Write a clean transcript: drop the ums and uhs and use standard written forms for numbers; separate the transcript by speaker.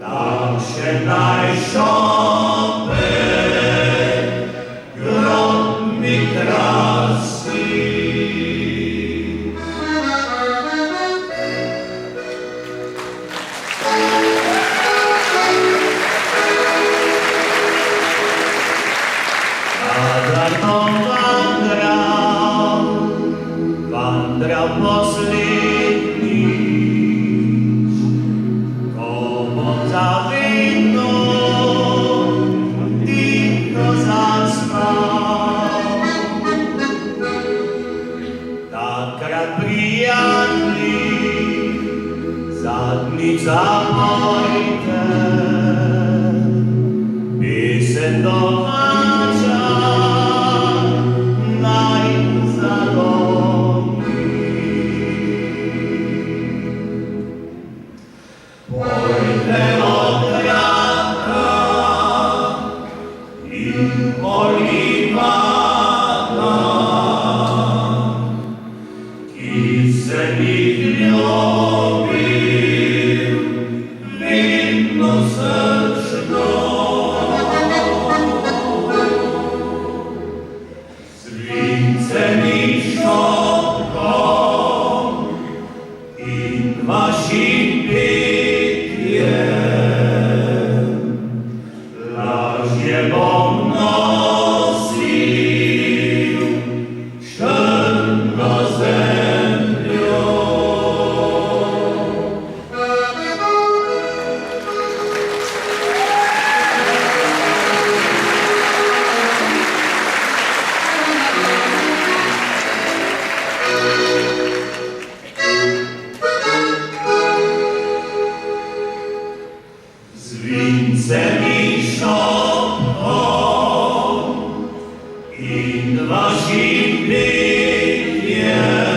Speaker 1: Tam się najsiąpy grom mi krasy. Wandrał poslední, komu zawinął, ticho zaspał. Takrat prijatný, zadnica mojte, píseň domáča, pojďte od Janka i Olivana, ký se jich ljubil vinno srčno. Svícený šopkom i vaším lažjebom nosil črnozemljo. Zvincený šopkom i vaším bytjem